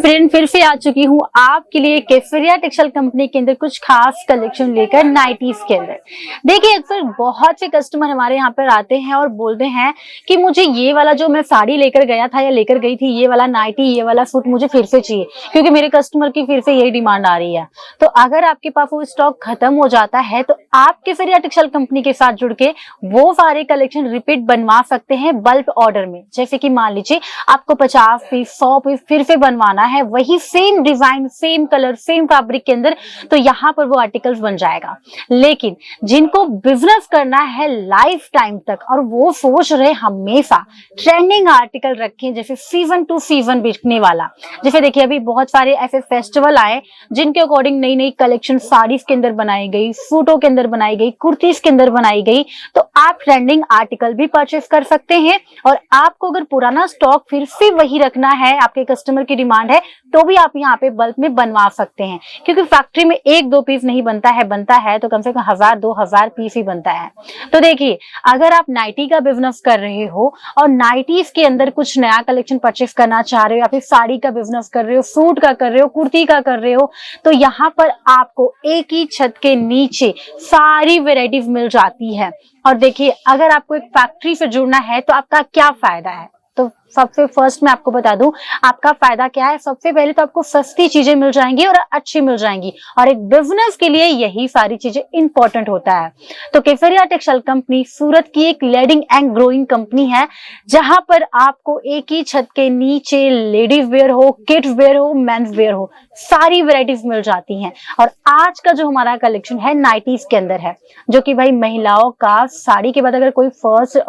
Friend, फिर से आ चुकी हूँ आपके लिए केसरिया टेक्सटाइल कंपनी के अंदर कुछ खास कलेक्शन लेकर नाइटीज के अंदर। देखिए, अक्सर बहुत से कस्टमर हमारे यहाँ पर आते हैं और बोलते हैं कि मुझे ये वाला जो मैं साड़ी लेकर गया था या लेकर गई थी, ये वाला नाइटी, ये वाला सूट मुझे फिर से चाहिए, क्योंकि मेरे कस्टमर की फिर से यही डिमांड आ रही है। तो अगर आपके पास वो स्टॉक खत्म हो जाता है तो आप केसरिया टेक्सटाइल कंपनी के साथ जुड़ के वो सारे कलेक्शन रिपीट बनवा सकते हैं बल्क ऑर्डर में। जैसे कि मान लीजिए आपको 50 पीस 100 पीस फिर से बनवाना है, वही same design, same colour, same fabric के अंदर, तो यहाँ पर वो आर्टिकल्स बन जाएगा। लेकिन जिनको बिजनेस करना है लाइफ टाइम तक और वो सोच रहे हमेशा ट्रेंडिंग आर्टिकल रखें, जैसे सीजन टू सीजन बिकने वाला। जैसे देखिए, अभी बहुत सारे ऐसे फेस्टिवल आए जिनके अकॉर्डिंग नई नई कलेक्शन साड़ीज के अंदर बनाई गई, सूटों के अंदर बनाई गई, कुर्तीज के अंदर बनाई गई, तो आप ट्रेंडिंग आर्टिकल भी परचेस कर सकते हैं। और आपको अगर पुराना स्टॉक फिर से वही रखना है, आपके कस्टमर की डिमांड है, तो भी आप यहाँ पे बल्क में बनवा सकते हैं। क्योंकि फैक्ट्री में 1-2 पीस नहीं बनता है तो कम से कम 1000-2000 पीस ही बनता है। तो देखिए, अगर आप नाइटी का बिजनेस कर रहे हो और नाइटीज के अंदर कुछ नया कलेक्शन परचेस करना चाह रहे हो, या फिर साड़ी का बिजनेस कर रहे हो, सूट का कर रहे हो, कुर्ती का कर रहे हो, तो यहाँ पर आपको एक ही छत के नीचे सारी वेराइटीज मिल जाती है। और देखिए, अगर आपको एक फैक्ट्री से जुड़ना है तो आपका क्या फायदा है, तो सबसे फर्स्ट मैं आपको बता दूं आपका फायदा क्या है। सबसे पहले तो आपको सस्ती चीजें मिल जाएंगी और अच्छी मिल जाएंगी, और एक बिजनेस के लिए यही सारी चीजें इंपॉर्टेंट होता है। तो केसरिया टेक्सटाइल कंपनी सूरत की एक लीडिंग एंड ग्रोइंग कंपनी है, जहां पर आपको एक ही छत के नीचे लेडीज वेयर हो, किड्स वेयर हो, मेंस वेयर हो, सारी वेराइटीज मिल जाती हैं। और आज का जो हमारा कलेक्शन है नाइटीज के अंदर है, जो कि भाई महिलाओं का साड़ी के बाद अगर कोई फर्स्ट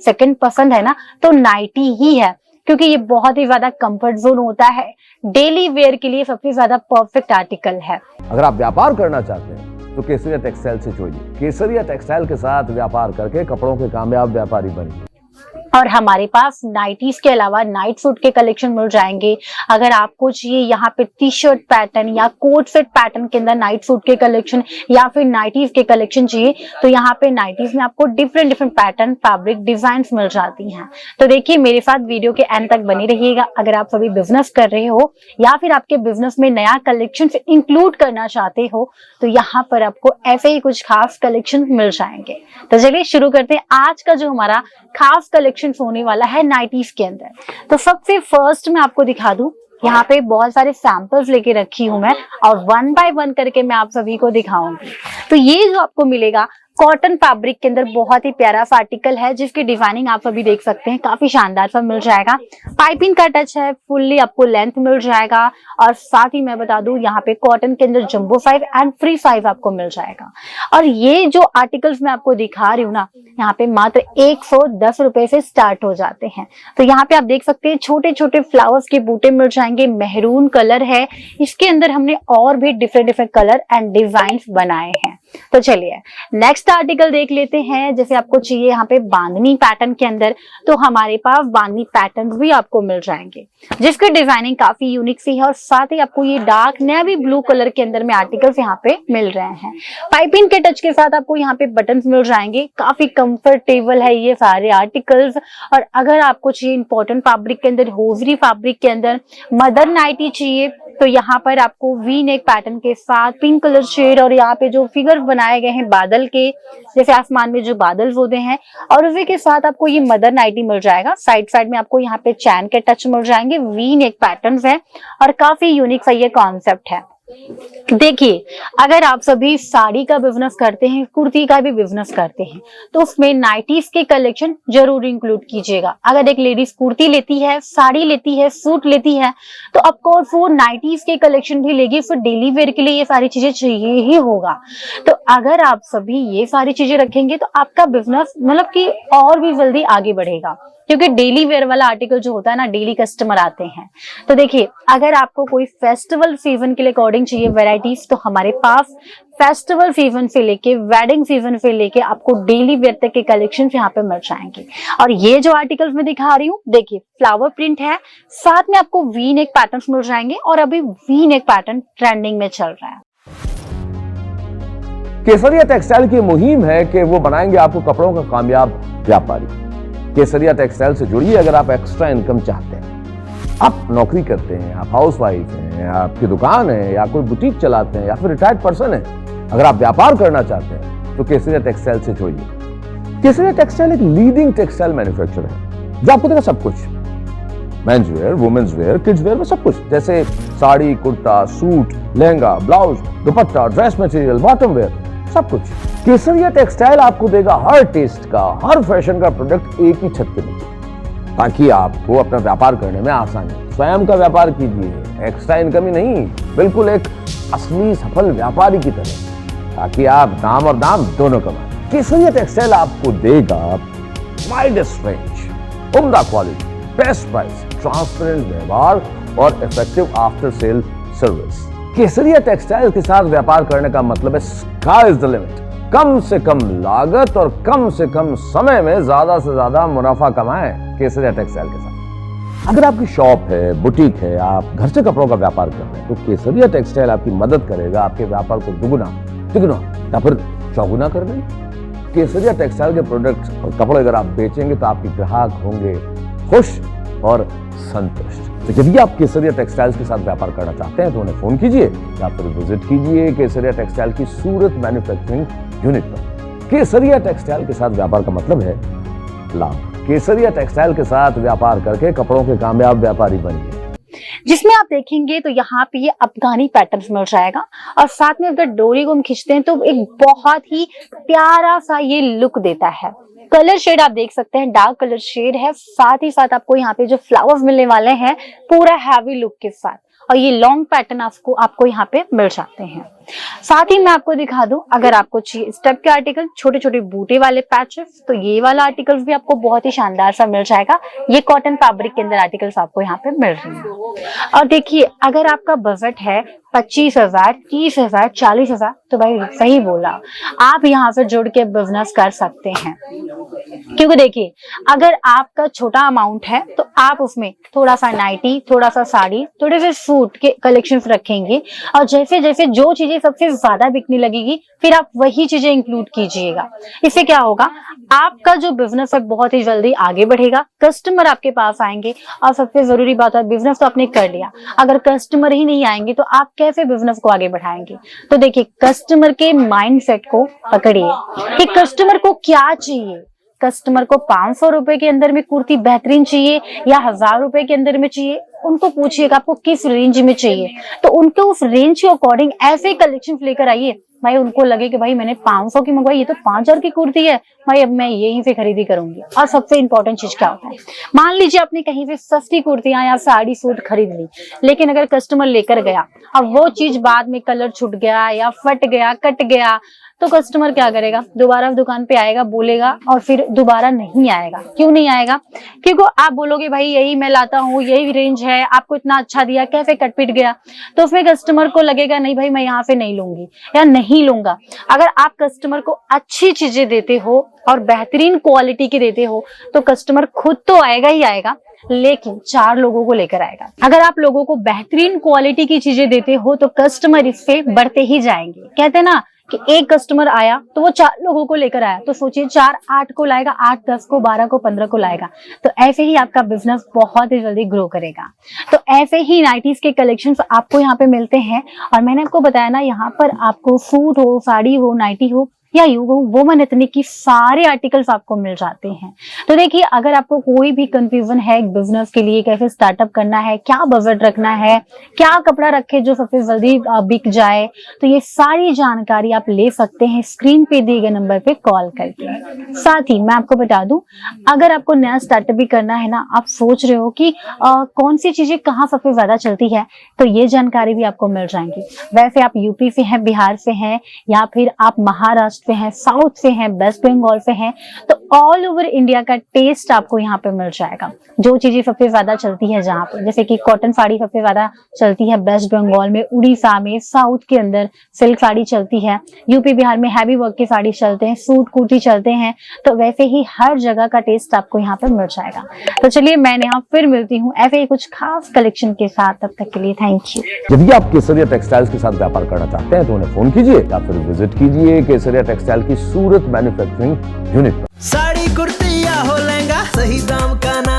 सेकंड पसंद है ना, तो नाइटी ही है। क्योंकि ये बहुत ही ज्यादा कंफर्ट जोन होता है, डेली वेयर के लिए सबसे ज्यादा परफेक्ट आर्टिकल है। अगर आप व्यापार करना चाहते हैं तो केसरिया टेक्सटाइल से जुड़िए। केसरिया टेक्सटाइल के साथ व्यापार करके कपड़ों के कामयाब व्यापारी बनिए। और हमारे पास नाइटीज के अलावा नाइट सूट के कलेक्शन मिल जाएंगे। अगर आपको चाहिए यहाँ पे टी शर्ट पैटर्न या कोट सेट पैटर्न के अंदर नाइट सूट के कलेक्शन या फिर नाइटीज के कलेक्शन चाहिए, तो यहाँ पे नाइटीज में आपको डिफरेंट पैटर्न, फैब्रिक, डिजाइन मिल जाती हैं। तो देखिए, मेरे साथ वीडियो के एंड तक बनी रहिएगा। अगर आप सभी बिजनेस कर रहे हो या फिर आपके बिजनेस में नया कलेक्शन इंक्लूड करना चाहते हो, तो यहाँ पर आपको ऐसे ही कुछ खास कलेक्शन मिल जाएंगे। तो चलिए शुरू करते हैं आज का जो हमारा खास कलेक्शन होने वाला है नाइटीज के अंदर। तो सबसे फर्स्ट मैं आपको दिखा दूं, यहाँ पे बहुत सारे सैंपल्स लेके रखी हूं मैं, और 1 बाय 1 करके मैं आप सभी को दिखाऊंगी। तो ये जो आपको मिलेगा कॉटन फैब्रिक के अंदर बहुत ही प्यारा सा आर्टिकल है, जिसकी डिजाइनिंग आप अभी देख सकते हैं, काफी शानदार सा मिल जाएगा। पाइपिंग का टच है, फुल्ली आपको लेंथ मिल जाएगा। और साथ ही मैं बता दूं, यहाँ पे कॉटन के अंदर jumbo size and free size आपको मिल जाएगा। और ये जो आर्टिकल्स मैं आपको दिखा रही हूँ ना, यहाँ पे मात्र 110 रुपए से स्टार्ट हो जाते हैं। तो यहाँ पे आप देख सकते हैं छोटे छोटे फ्लावर्स के बूटे मिल जाएंगे, मेहरून कलर है, इसके अंदर हमने और भी डिफरेंट कलर एंड डिजाइन बनाए हैं। तो चलिए नेक्स्ट आर्टिकल देख लेते हैं। जैसे आपको चाहिए यहाँ पे बांधनी पैटर्न के अंदर, तो हमारे पास बांधनी पैटर्न भी आपको मिल जाएंगे, जिसकी डिजाइनिंग काफी यूनिक सी है। और साथ ही आपको ये डार्क नेवी ब्लू कलर के अंदर में आर्टिकल्स यहाँ पे मिल रहे हैं। पाइपिंग के टच के साथ आपको यहाँ पे बटन्स मिल जाएंगे, काफी कंफर्टेबल है ये सारे आर्टिकल्स। और अगर आपको चाहिए इंपॉर्टेंट फैब्रिक के अंदर, होजरी फैब्रिक के अंदर मदर नाइटी चाहिए, तो यहाँ पर आपको वी नेक पैटर्न के साथ पिंक कलर शेड, और यहाँ पे जो फिगर बनाए गए हैं बादल के, जैसे आसमान में जो बादल होते हैं, और उसी के साथ आपको ये मदर नाइटी मिल जाएगा। साइड में आपको यहाँ पे चैन के टच मिल जाएंगे, वी नेक पैटर्न है, और काफी यूनिक सा ये कॉन्सेप्ट है। देखिए, अगर आप सभी साड़ी का बिजनेस करते हैं, कुर्ती का भी बिजनेस करते हैं, तो उसमें नाइटीज के कलेक्शन जरूर इंक्लूड कीजिएगा। अगर एक लेडीज कुर्ती लेती है, साड़ी लेती है, सूट लेती है, तो ऑफकोर्स वो नाइटीज के कलेक्शन भी लेगी, फिर डेली वेयर के लिए ये सारी चीजें चाहिए ही होगा। तो अगर आप सभी ये सारी चीजें रखेंगे तो आपका बिजनेस मतलब कि और भी जल्दी आगे बढ़ेगा, क्योंकि डेली वेयर वाला आर्टिकल जो होता है ना, डेली कस्टमर आते हैं। तो देखिए, अगर आपको कोई फेस्टिवल सीजन के लिए अकॉर्डिंग चाहिए वैरायटीज, तो हमारे पास फेस्टिवल सीजन से लेके वेडिंग सीजन से लेके आपको डेली वेयर तक के कलेक्शन यहाँ पे मिल जाएंगे। और ये जो आर्टिकल्स मैं दिखा रही हूँ, देखिए फ्लावर प्रिंट है, साथ में आपको वी नेक पैटर्न मिल जाएंगे, और अभी वी नेक पैटर्न ट्रेंडिंग में चल रहा है। केसरिया टेक्सटाइल की मुहिम है कि वो बनाएंगे आपको कपड़ों का कामयाब व्यापारी। केसरिया टेक्सटाइल से जुड़िए अगर आप एक्स्ट्रा इनकम चाहते हैं। आप नौकरी करते हैं, आप हाउस वाइफ हैं, आपकी दुकान है, या कोई बुटीक चलाते हैं, या फिर रिटायर्ड पर्सन है, अगर आप व्यापार करना चाहते हैं तो केसरिया टेक्सटाइल से जुड़िए। केसरिया टेक्सटाइल एक लीडिंग टेक्सटाइल मैन्युफैक्चरर है जो आपको देगा सब कुछ, men's wear, women's wear, kids wear में सब कुछ, जैसे sari, kurta, suit, lehenga, blouse, dupatta, dress material, bottom wear, सब कुछ। केसरिया टेक्सटाइल आपको देगा हर टेस्ट का, हर फैशन का प्रोडक्ट एक ही छत के नीचे, ताकि आपको अपना व्यापार करने में आसानी हो। स्वयं का व्यापार कीजिए, एक्स्ट्रा इनकम ही नहीं, बिल्कुल एक असली सफल व्यापारी की तरह, ताकि आप नाम और दाम दोनों कमाएं। केसरिया टेक्सटाइल आपको देगा वाइडेस्ट रेंज, उम्दा क्वालिटी, बेस्ट प्राइस, ट्रांसपेरेंट व्यवहार और इफेक्टिव आफ्टर सेल सर्विस। केसरिया टेक्सटाइल के साथ व्यापार करने का मतलब है स्काई इज द लिमिट। कम से कम लागत और कम से कम समय में ज्यादा से ज्यादा मुनाफा कमाएं केसरिया टेक्सटाइल के साथ। अगर आपकी शॉप है, बुटीक है, आप घर से कपड़ों का व्यापार कर रहे हैं, तो केसरिया टेक्सटाइल आपकी मदद करेगा आपके व्यापार को दुगुना, तिगुना या फिर चौगुना कर देंगे। केसरिया टेक्सटाइल के प्रोडक्ट्स और कपड़े अगर आप बेचेंगे तो आपके ग्राहक होंगे खुश और संतुष्ट। तो यदि आप केसरिया टेक्सटाइल्स के साथ व्यापार करना चाहते हैं तो उन्हें फोन कीजिए या फिर विजिट कीजिए केसरिया टेक्सटाइल की सूरत मैन्युफैक्चरिंग यूनिट पर। केसरिया टेक्सटाइल के साथ व्यापार का मतलब है लाभ। केसरिया टेक्सटाइल के साथ व्यापार करके कपड़ों के कामयाब व्यापारी बनिए। जिसमें आप देखेंगे तो यहाँ पे ये अफगानी पैटर्न मिल जाएगा और साथ में अगर डोरी को हम खींचते हैं तो एक बहुत ही प्यारा सा ये लुक देता है। कलर शेड आप देख सकते हैं, डार्क कलर शेड है, साथ ही साथ आपको यहाँ पे जो फ्लावर्स मिलने वाले हैं पूरा हैवी लुक के साथ, और ये लॉन्ग पैटर्न आपको यहाँ पे मिल जाते हैं। साथ ही मैं आपको दिखा दूं, अगर आपको चाहिए स्टेप के आर्टिकल, छोटे छोटे बूटे वाले पैचेस, तो ये वाला आर्टिकल्स भी आपको बहुत ही शानदार सा मिल जाएगा। ये कॉटन फैब्रिक के अंदर आर्टिकल्स आपको यहाँ पे मिल रहे हैं। और देखिए, अगर आपका बजट है 25,000, 30,000, 40,000, तो भाई सही बोला, आप यहाँ से जुड़ के बिजनेस कर सकते हैं। क्योंकि देखिए, अगर आपका छोटा अमाउंट है तो आप उसमें थोड़ा सा नाइटी, थोड़ा सा साड़ी, थोड़े से सूट के कलेक्शंस रखेंगे, और जैसे जैसे जो चीजें सबसे ज्यादा बिकने लगेगी फिर आप वही चीजें इंक्लूड कीजिएगा। इससे क्या होगा, आपका जो बिजनेस है बहुत ही जल्दी आगे बढ़ेगा, कस्टमर आपके पास आएंगे, और सबसे जरूरी बात है बिजनेस तो आपने कर लिया, अगर कस्टमर ही नहीं आएंगे तो आप कैसे बिजनेस को आगे बढ़ाएंगे। तो देखिए, कस्टमर के माइंडसेट को पकड़िए कि कस्टमर को क्या चाहिए। कस्टमर को 500 रुपए के अंदर में कुर्ती बेहतरीन चाहिए या 1000 रुपए के अंदर में चाहिए, उनको पूछिएगा आपको किस रेंज में चाहिए, तो उनको उस रेंज के अकॉर्डिंग ऐसे कलेक्शन लेकर आइए, भाई उनको लगे कि भाई मैंने 500 की मंगवाई, ये तो 5000 की कुर्ती है, भाई अब मैं यहीं से खरीदी करूंगी। और सबसे इंपॉर्टेंट चीज क्या होता है, मान लीजिए आपने कहीं से सस्ती कुर्तियां या साड़ी सूट खरीद ली, लेकिन अगर कस्टमर लेकर गया और वो चीज बाद में कलर छूट गया या फट गया, कट गया, तो कस्टमर क्या करेगा, दोबारा दुकान पे आएगा, बोलेगा और फिर दोबारा नहीं आएगा। क्यों नहीं आएगा? क्योंकि आप बोलोगे भाई यही मैं लाता हूँ, यही रेंज है, आपको इतना अच्छा दिया, कैसे कट पिट गया, तो उसमें कस्टमर को लगेगा नहीं भाई मैं यहाँ से नहीं लूंगी या नहीं लूंगा। अगर आप कस्टमर को अच्छी चीजें देते हो और बेहतरीन क्वालिटी की देते हो तो कस्टमर खुद तो आएगा ही आएगा, लेकिन 4 लोगों को लेकर आएगा। अगर आप लोगों को बेहतरीन क्वालिटी की चीजें देते हो तो कस्टमर इससे बढ़ते ही जाएंगे। कहते हैं ना कि एक कस्टमर आया तो वो 4 लोगों को लेकर आया, तो सोचिए 4 8 को लाएगा, 8 10 को, 12 को, 15 को लाएगा, तो ऐसे ही आपका बिजनेस बहुत ही जल्दी ग्रो करेगा। तो ऐसे ही नाइटीज के कलेक्शंस आपको यहाँ पे मिलते हैं, और मैंने आपको बताया ना, यहाँ पर आपको सूट हो, साड़ी हो, नाइटी हो या वुमेन एथनिक की सारे आर्टिकल्स आपको मिल जाते हैं। तो देखिए, अगर आपको कोई भी कंफ्यूजन है बिजनेस के लिए, कैसे स्टार्टअप करना है, क्या बजट रखना है, क्या कपड़ा रखे जो सबसे जल्दी बिक जाए, तो ये सारी जानकारी आप ले सकते हैं स्क्रीन पे दिए गए नंबर पे कॉल करके। साथ ही मैं आपको बता दूं, अगर आपको नया स्टार्टअप भी करना है ना, आप सोच रहे हो कि कौन सी चीजें कहाँ सबसे ज्यादा चलती है, तो ये जानकारी भी आपको मिल जाएंगी। वैसे आप यूपी से हैं, बिहार से हैं, या फिर आप महाराष्ट्र से हैं, साउथ से हैं, वेस्ट बंगाल से हैं, तो ऑल ओवर इंडिया का टेस्ट आपको यहाँ पे मिल जाएगा। जो चीजें सबसे ज्यादा चलती है जहाँ पे, जैसे कि कॉटन साड़ी सबसे ज्यादा चलती है वेस्ट बंगाल में, उड़ीसा में, साउथ के अंदर सिल्क साड़ी चलती है, यूपी बिहार में हैवी वर्क की साड़ी चलते हैं, सूट कुर्ती चलते हैं, तो वैसे ही हर जगह का टेस्ट आपको यहाँ पे मिल जाएगा। तो चलिए, मैं यहाँ फिर मिलती हूँ ऐसे ही कुछ खास कलेक्शन के साथ। तब तक के लिए थैंक यू। यदि आप केसरिया टेक्सटाइल्स के साथ व्यापार करना चाहते हैं तो उन्हें फोन कीजिए या फिर विजिट कीजिए केसरिया टेक्सटाइल की सूरत मैन्युफैक्चरिंग यूनिट पर। साड़ी कुर्ती या हो लहंगा, सही दाम का ना